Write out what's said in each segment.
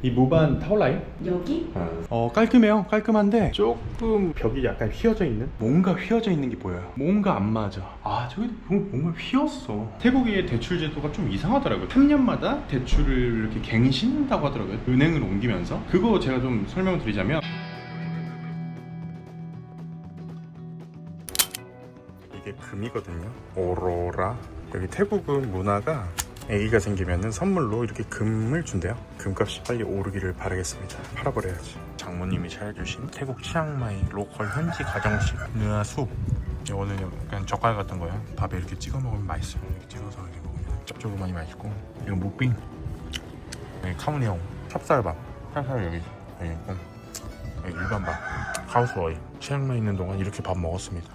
이 무반 타올라인? 여기? 깔끔해요. 깔끔한데 조금 벽이 약간 휘어져 있는? 뭔가 휘어져 있는 게 보여요. 뭔가 안 맞아. 저기 뭔가 휘었어. 태국의 대출 제도가 좀 이상하더라고요. 3년마다 대출을 이렇게 갱신한다고 하더라고요. 은행을 옮기면서. 그거 제가 좀 설명을 드리자면, 이게 금이거든요. 오로라. 여기 태국은 문화가 애기가 생기면은 선물로 이렇게 금을 준대요. 금값이 빨리 오르기를 바라겠습니다. 팔아버려야지. 장모님이 차려주신 태국 치앙마이 로컬 현지 가정식 느아숲. 이거는 약간 젓갈 같은 거예요. 밥에 이렇게 찍어 먹으면 맛있어요. 이렇게 찍어서 이렇게 먹으면 짭조름하니 맛있고. 이건 무빙. 카무니옹 찹쌀밥. 찹쌀 여기 있고, 여기 일반 밥. 하우스와이. 치앙마이 있는 동안 이렇게 밥 먹었습니다.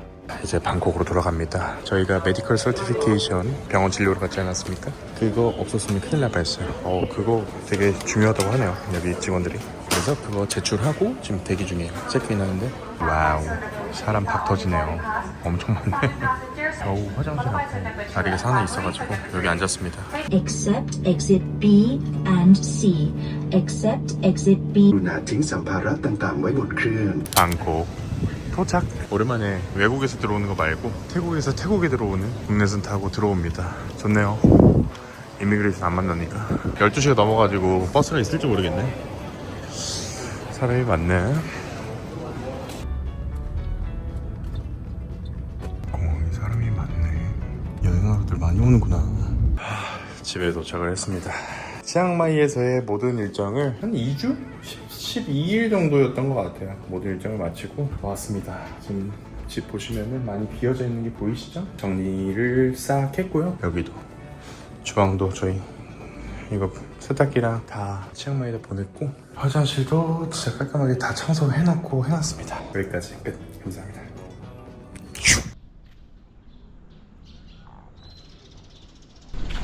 이제 방콕으로 돌아갑니다. 저희가 메디컬 서티피케이션 병원 진료를 받지 않았습니까? 그거 없었으면 큰일 날 뻔했어요. 그거 되게 중요하다고 하네요, 여기 직원들이. 그래서 그거 제출하고 지금 대기 중이에요. 체크인 하는데 와우, 사람 박 터지네요. 엄청 많네. 겨우 화장실 앞에 자리가 하나 있어가지고 여기 앉았습니다. Accept exit B and C. Accept exit B. กรุณาทิ้งสัมภาระต่างๆไว้บนเครื่อง 방콕 도착. 오랜만에 외국에서 들어오는 거 말고 태국에서 태국에 들어오는 국내선 타고 들어옵니다. 좋네요. 이미그레이션 안 만나니까. 12시가 넘어가지고 버스가 있을지 모르겠네. 사람이 많네. 사람이 많네. 여행하러들 많이 오는구나. 집에 도착을 했습니다. 치앙마이에서의 모든 일정을 한 2주? 12일 정도였던 것 같아요. 모든 일정을 마치고 왔습니다. 지금 집 보시면은 많이 비어져 있는 게 보이시죠? 정리를 싹 했고요. 여기도 주방도 저희 이거 세탁기랑 다 치앙마이에다 보냈고, 화장실도 진짜 깔끔하게 다 청소해놓고 해놨습니다. 여기까지 끝. 감사합니다.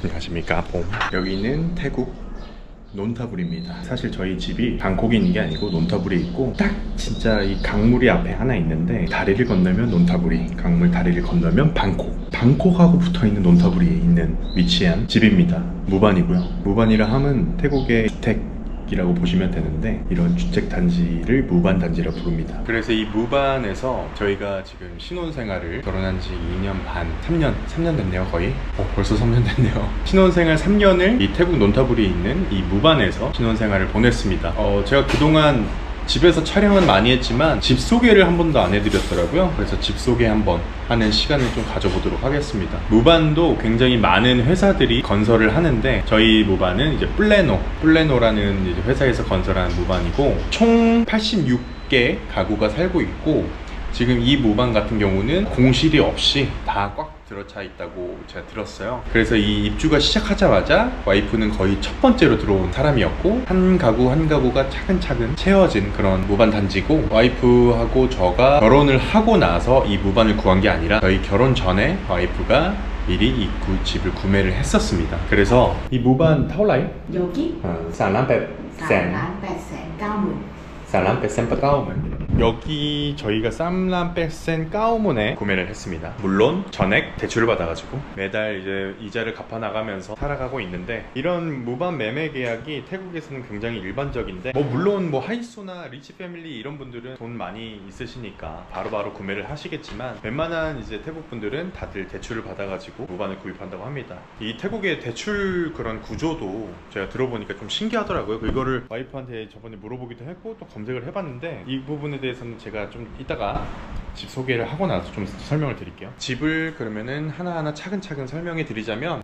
안녕하십니까, 봄. 여기는 태국 논타불입니다. 사실 저희 집이 방콕에 있는 게 아니고 논타불에 있고, 딱 진짜 이 강물이 앞에 하나 있는데 다리를 건너면 논타불이, 강물 다리를 건너면 방콕하고 붙어있는 논타불이 있는 위치한 집입니다. 무반이고요. 무반이라 함은 태국의 주택이라고 보시면 되는데, 이런 주택단지를 무반단지라 부릅니다. 그래서 이 무반에서 저희가 지금 신혼생활을, 결혼한 지 2년 반, 3년 됐네요. 거의 벌써 3년 됐네요. 신혼생활 3년을 이 태국 논타불이 있는 이 무반에서 신혼생활을 보냈습니다. 제가 그동안 집에서 촬영은 많이 했지만 집 소개를 한 번도 안 해드렸더라고요. 그래서 집 소개 한번 하는 시간을 좀 가져보도록 하겠습니다. 무반도 굉장히 많은 회사들이 건설을 하는데, 저희 무반은 이제 플레노라는 이제 회사에서 건설한 무반이고, 총 86개 가구가 살고 있고, 지금 이 무반 같은 경우는 공실이 없이 다 꽉 들어차 있다고 제가 들었어요. 그래서 이 입주가 시작하자마자 와이프는 거의 첫 번째로 들어온 사람이었고, 한 가구 한 가구가 차근차근 채워진 그런 무반 단지고, 와이프하고 저가 결혼을 하고 나서 이 무반을 구한 게 아니라 저희 결혼 전에 와이프가 미리 이 집을 구매를 했었습니다. 그래서 이 무반 타올라인? 여기? 3,890,000 여기 저희가 쌈람백센 까오문에 구매를 했습니다. 물론 전액 대출을 받아가지고 매달 이제 이자를 갚아 나가면서 살아가고 있는데, 이런 무반 매매 계약이 태국에서는 굉장히 일반적인데, 물론 하이소나 리치 패밀리 이런 분들은 돈 많이 있으시니까 바로바로 구매를 하시겠지만, 웬만한 이제 태국 분들은 다들 대출을 받아가지고 무반을 구입한다고 합니다. 이 태국의 대출 그런 구조도 제가 들어보니까 좀 신기하더라고요. 이거를 와이프한테 저번에 물어보기도 했고 또 검색을 해봤는데, 이 부분에 대해서는 제가 좀 이따가 집 소개를 하고 나서 좀 설명을 드릴게요. 집을 그러면은 하나하나 차근차근 설명해 드리자면,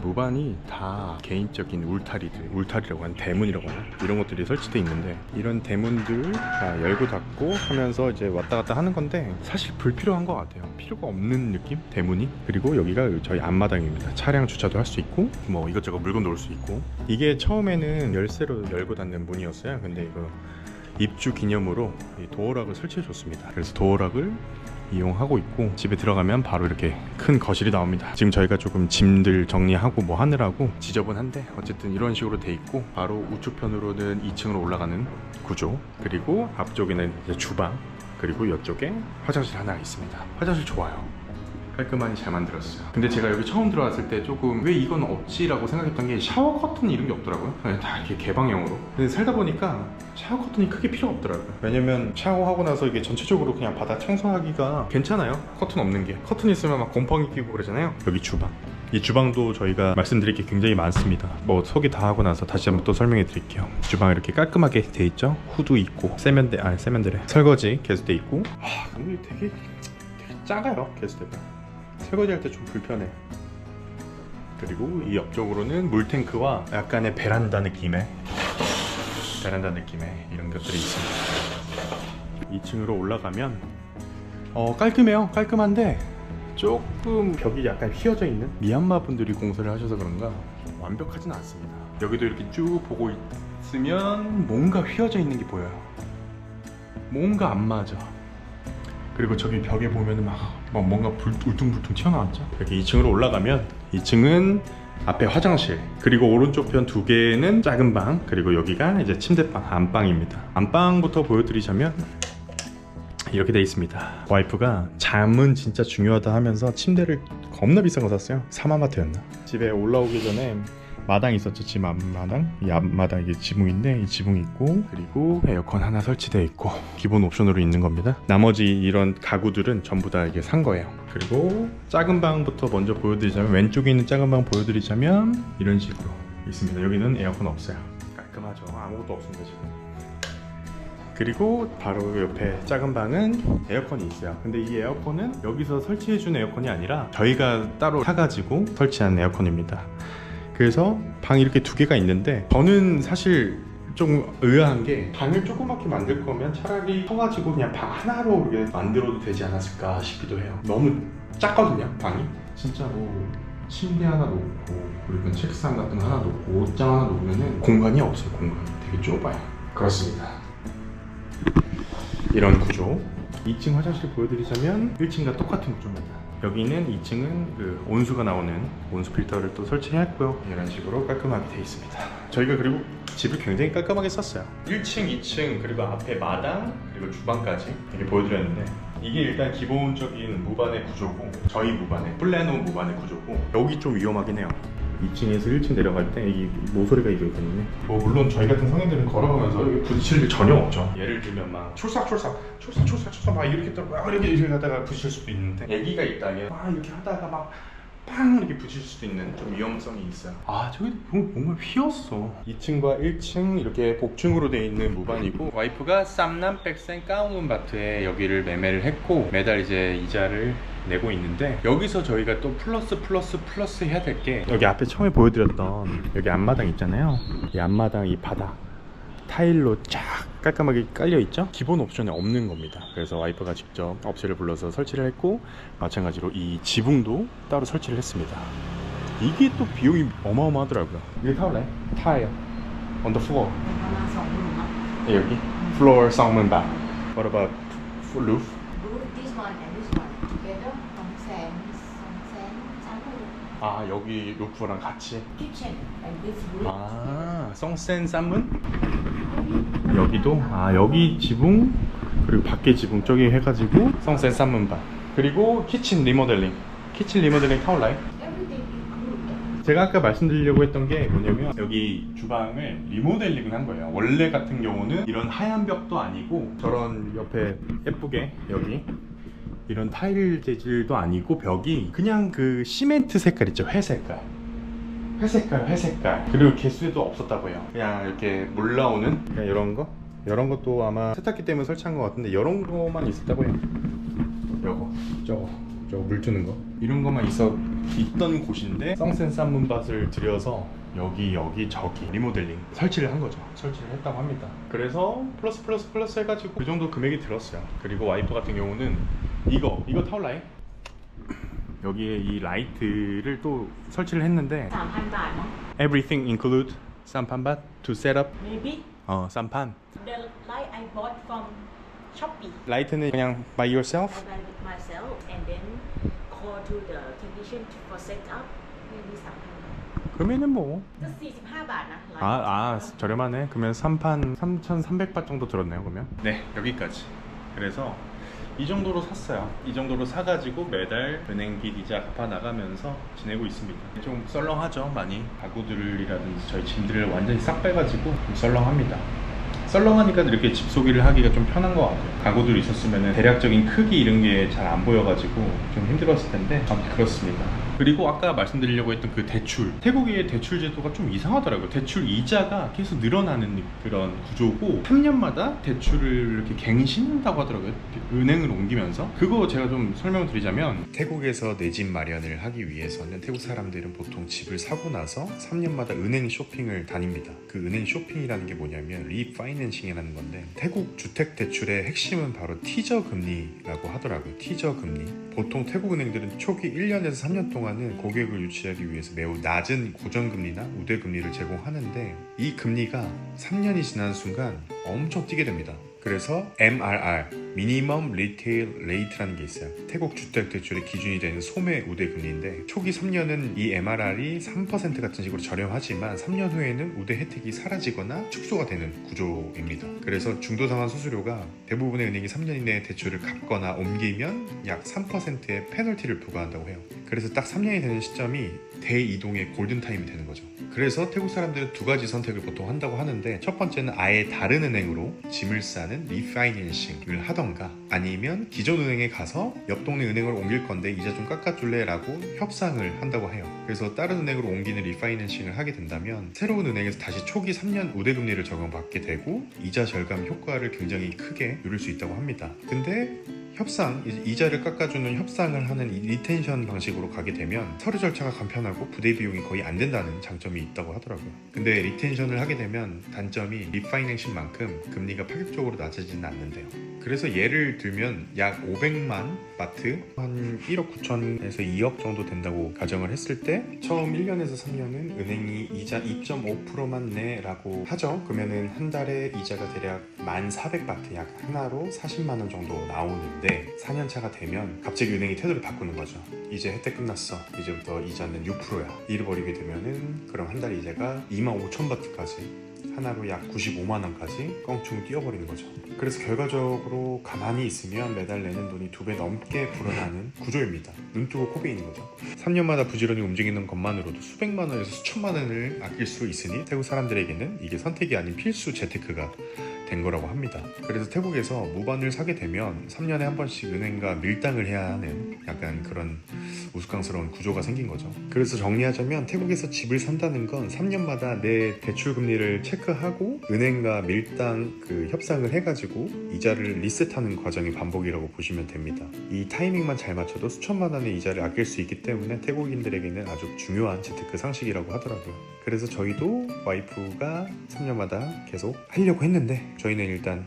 무반이 다 개인적인 울타리라고 하는 대문이라고 하나? 이런 것들이 설치되어 있는데, 이런 대문들 다 열고 닫고 하면서 이제 왔다 갔다 하는 건데, 사실 불필요한 것 같아요. 필요가 없는 느낌? 대문이? 그리고 여기가 저희 앞마당입니다. 차량 주차도 할 수 있고, 이것저것 물건 놓을 수 있고. 이게 처음에는 열쇠로 열고 닫는 문이었어요. 근데 이거 입주 기념으로 이 도어락을 설치해 줬습니다. 그래서 도어락을 이용하고 있고, 집에 들어가면 바로 이렇게 큰 거실이 나옵니다. 지금 저희가 조금 짐들 정리하고 하느라고 지저분한데, 어쨌든 이런 식으로 돼 있고, 바로 우측편으로는 2층으로 올라가는 구조, 그리고 앞쪽에는 이제 주방, 그리고 이쪽에 화장실 하나 있습니다. 화장실 좋아요. 깔끔하니 잘 만들었어요. 근데 제가 여기 처음 들어왔을 때 조금 왜 이건 없지라고 생각했던 게 샤워 커튼 이런 게 없더라고요. 그냥 다 이렇게 개방형으로. 근데 살다 보니까 샤워 커튼이 크게 필요 없더라고요. 왜냐면 샤워하고 나서 이게 전체적으로 그냥 바닥 청소하기가 괜찮아요. 커튼 없는 게. 커튼 있으면 막 곰팡이 끼고 그러잖아요. 여기 주방. 이 주방도 저희가 말씀드릴 게 굉장히 많습니다. 뭐 소개 다 하고 나서 다시 한번 또 설명해 드릴게요. 주방 이렇게 깔끔하게 돼 있죠. 후드 있고 세면대래. 설거지 개수대 있고. 근데 되게 작아요. 개수대가. 설거지할 때 좀 불편해. 그리고 이 옆쪽으로는 물탱크와 약간의 베란다 느낌의 이런 것들이 있습니다. 2층으로 올라가면 깔끔해요. 깔끔한데 조금 벽이 약간 휘어져 있는 미얀마 분들이 공사를 하셔서 그런가 완벽하진 않습니다. 여기도 이렇게 쭉 보고 있으면 뭔가 휘어져 있는 게 보여요. 뭔가 안 맞아. 그리고 저기 벽에 보면은 막 뭔가 울퉁불퉁 튀어나왔죠. 여기 2층으로 올라가면 2층은 앞에 화장실, 그리고 오른쪽 편 2개는 작은 방, 그리고 여기가 이제 침대방, 안방입니다. 안방부터 보여드리자면 이렇게 돼 있습니다. 와이프가 잠은 진짜 중요하다 하면서 침대를 겁나 비싼 거 샀어요. 사마마트였나? 집에 올라오기 전에 마당 있었죠. 집 앞마당. 이 앞마당 이게 지붕인데 이 지붕 있고, 그리고 에어컨 하나 설치되어 있고, 기본 옵션으로 있는 겁니다. 나머지 이런 가구들은 전부 다 이게 산 거예요. 그리고 작은 방부터 먼저 보여드리자면, 왼쪽에 있는 작은 방 보여드리자면 이런 식으로 있습니다. 여기는 에어컨 없어요. 깔끔하죠. 아무것도 없습니다 지금. 그리고 바로 옆에 작은 방은 에어컨이 있어요. 근데 이 에어컨은 여기서 설치해준 에어컨이 아니라 저희가 따로 사가지고 설치한 에어컨입니다. 그래서 방이 이렇게 2개가 있는데, 저는 사실 좀 의아한 게, 방을 조그맣게 만들 거면 차라리 커가지고 그냥 방 하나로 이렇게 만들어도 되지 않았을까 싶기도 해요. 너무 작거든요 방이. 진짜로 침대 하나 놓고, 그리고 책상 같은 거 하나 놓고, 옷장 하나 놓으면 공간이 없어요. 공간이 되게 좁아요. 그렇습니다. 이런 구조. 2층 화장실 보여드리자면 1층과 똑같은 구조입니다. 여기는 2층은 그 온수가 나오는 온수 필터를 또 설치했고요. 이런 식으로 깔끔하게 되어 있습니다. 저희가 그리고 집을 굉장히 깔끔하게 썼어요. 1층, 2층, 그리고 앞에 마당, 그리고 주방까지 이렇게 보여드렸는데, 이게 일단 기본적인 무반의 구조고, 저희 무반의 플래논 무반의 구조고, 여기 좀 위험하긴 해요. 2층에서 1층 내려갈 때 이 모서리가 이거 있거든요. 뭐 물론 저희 같은 성인들은 걸어가면서 여기 부딪힐 일 전혀 없죠. 예를 들면 막 출삭 막 이렇게 이렇게 하다가 부딪힐 수도 있는데, 애기가 있다면 막 이렇게 하다가 막 팡 이렇게 부딪힐 수도 있는 좀 위험성이 있어요. 저기 뭔가 휘었어. 2층과 1층 이렇게 복층으로 되어 있는 무반이고, 와이프가 쌈남 백센 까운문바트에 여기를 매매를 했고, 매달 이제 이자를 내고 있는데, 여기서 저희가 또 플러스 해야 될 게, 여기 앞에 처음에 보여드렸던 여기 앞마당 있잖아요. 이 앞마당 이 바닥 타일로 쫙 깔끔하게 깔려있죠? 기본 옵션에 없는 겁니다. 그래서 와이프가 직접 업체를 불러서 설치를 했고, 마찬가지로 이 지붕도 따로 설치를 했습니다. 이게 또 비용이 어마어마하더라고요. 이게 타올래? 타일 on the floor. 여기 floor 쌍문 바. What about roof? This one and this one together. somsen. 여기 루프랑 같이. Kitchen and this room. 성센 쌈문? 여기도 여기 지붕, 그리고 밖에 지붕 저기 해가지고 성센 쌈문바. 그리고 키친 리모델링 타올라이. Everything included. 제가 아까 말씀드리려고 했던 게 뭐냐면, 여기 주방을 리모델링을 한 거예요. 원래 같은 경우는 이런 하얀 벽도 아니고, 저런 옆에 예쁘게 여기 이런 타일 재질도 아니고, 벽이 그냥 그 시멘트 색깔 있죠. 회색깔. 그리고 개수에도 없었다고 해요. 그냥 이렇게 물 나오는 그냥 이런 것도 아마 세탁기 때문에 설치한 것 같은데, 이런 거만 있었다고 해요. 저거 물 주는 거, 이런 거만 있던 곳인데, 성센 쌈문밭을 들여서 여기 저기 리모델링 설치를 한 거죠. 설치를 했다고 합니다. 그래서 플러스 해가지고 그 정도 금액이 들었어요. 그리고 와이프 같은 경우는 이거 타올라이, 여기에 이 라이트를 또 설치를 했는데, 3,000 baht, no? everything include 쌈판밭 to set up. Maybe 쌈판. the light I bought from Shopee. 라이트는 그냥 by yourself? I buy it myself and then call to the technician for setup. Maybe 3,000 baht. 그러면은 뭐 Just 45 baht na. 저렴하네. 그러면 3판 3,300바 정도 들었네요. 그러면 네, 여기까지. 그래서 이 정도로 샀어요. 이 정도로 사가지고 매달 은행빚 이자 갚아 나가면서 지내고 있습니다. 좀 썰렁하죠, 많이. 가구들이라든지 저희 짐들을 완전히 싹 빼가지고 좀 썰렁합니다. 썰렁하니까 이렇게 집 소개를 하기가 좀 편한 것 같아요. 가구들이 있었으면 대략적인 크기 이런 게 잘 안 보여가지고 좀 힘들었을 텐데 아무튼 그렇습니다. 그리고 아까 말씀드리려고 했던 그 대출, 태국의 대출 제도가 좀 이상하더라고요. 대출 이자가 계속 늘어나는 그런 구조고 3년마다 대출을 이렇게 갱신한다고 하더라고요. 은행을 옮기면서. 그거 제가 좀 설명드리자면, 태국에서 내 집 마련을 하기 위해서는 태국 사람들은 보통 집을 사고 나서 3년마다 은행 쇼핑을 다닙니다. 그 은행 쇼핑이라는 게 뭐냐면 리파이낸싱이라는 건데, 태국 주택 대출의 핵심은 바로 티저 금리라고 하더라고요. 티저 금리. 보통 태국 은행들은 초기 1년에서 3년 동안은 고객을 유치하기 위해서 매우 낮은 고정금리나 우대금리를 제공하는데, 이 금리가 3년이 지나는 순간 엄청 뛰게 됩니다. 그래서 MRR, 미니멈 리테일 레이트라는 게 있어요. 태국 주택 대출의 기준이 되는 소매 우대 금리인데, 초기 3년은 이 MRR이 3% 같은 식으로 저렴하지만 3년 후에는 우대 혜택이 사라지거나 축소가 되는 구조입니다. 그래서 중도상환 수수료가 대부분의 은행이 3년 이내에 대출을 갚거나 옮기면 약 3%의 페널티를 부과한다고 해요. 그래서 딱 3년이 되는 시점이 대이동의 골든타임이 되는 거죠. 그래서 태국 사람들은 두 가지 선택을 보통 한다고 하는데, 첫 번째는 아예 다른 은행으로 짐을 싸는 리파이낸싱을 하던가, 아니면 기존 은행에 가서 옆 동네 은행을 옮길 건데 이자 좀 깎아줄래? 라고 협상을 한다고 해요. 그래서 다른 은행으로 옮기는 리파이낸싱을 하게 된다면 새로운 은행에서 다시 초기 3년 우대금리를 적용받게 되고 이자 절감 효과를 굉장히 크게 누릴 수 있다고 합니다. 근데 협상, 이자를 깎아주는 협상을 하는 이 리텐션 방식으로 가게 되면 서류 절차가 간편하고 부대 비용이 거의 안 된다는 장점이 있다고 하더라고요. 근데 리텐션을 하게 되면 단점이 리파이낸싱만큼 금리가 파격적으로 낮아지는 않는데요. 그래서 예를 들면 약 500만 바트, 한 1억 9천에서 2억 정도 된다고 가정을 했을 때, 처음 1년에서 3년은 은행이 이자 2.5%만 내라고 하죠. 그러면은 한 달에 이자가 대략 1,400바트, 약 하나로 40만 원 정도 나오는데, 4년차가 되면 갑자기 은행이 태도를 바꾸는 거죠. 이제 혜택 끝났어. 이제부터 이자는 6%야. 이를 벌이게 되면은 그럼 한 달 이자가 25,000바트까지, 하나로 약 95만 원까지 껑충 뛰어버리는 거죠. 그래서 결과적으로 가만히 있으면 매달 내는 돈이 2배 넘게 불어나는 구조입니다. 눈 뜨고 코 베이는 거죠. 3년마다 부지런히 움직이는 것만으로도 수백만 원에서 수천만 원을 아낄 수 있으니 태국 사람들에게는 이게 선택이 아닌 필수 재테크가 된 거라고 합니다. 그래서 태국에서 무반을 사게 되면 3년에 한 번씩 은행과 밀당을 해야 하는 약간 그런 우스꽝스러운 구조가 생긴 거죠. 그래서 정리하자면 태국에서 집을 산다는 건 3년마다 내 대출 금리를 체크하고 은행과 밀당 협상을 해가지고 이자를 리셋하는 과정의 반복이라고 보시면 됩니다. 이 타이밍만 잘 맞춰도 수천만 원의 이자를 아낄 수 있기 때문에 태국인들에게는 아주 중요한 재테크 상식이라고 하더라고요. 그래서 저희도 와이프가 3년마다 계속 하려고 했는데, 저희는 일단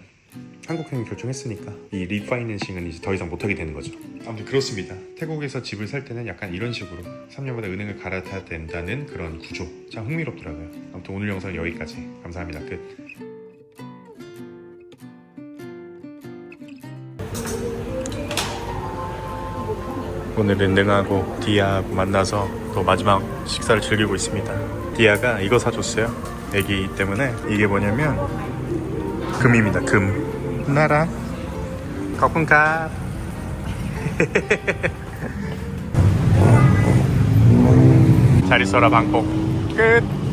한국행을 결정했으니까 이 리파이낸싱은 이제 더 이상 못하게 되는 거죠. 아무튼 그렇습니다. 태국에서 집을 살 때는 약간 이런 식으로 3년마다 은행을 갈아타야 된다는 그런 구조, 참 흥미롭더라고요. 아무튼 오늘 영상은 여기까지. 감사합니다. 끝. 오늘은 능하고 디아하고 만나서 또 마지막 식사를 즐기고 있습니다. 디아가 이거 사줬어요. 애기 때문에. 이게 뭐냐면 금입니다. 금. 나라 거쿤카. 잘 있어라 방콕. 끝.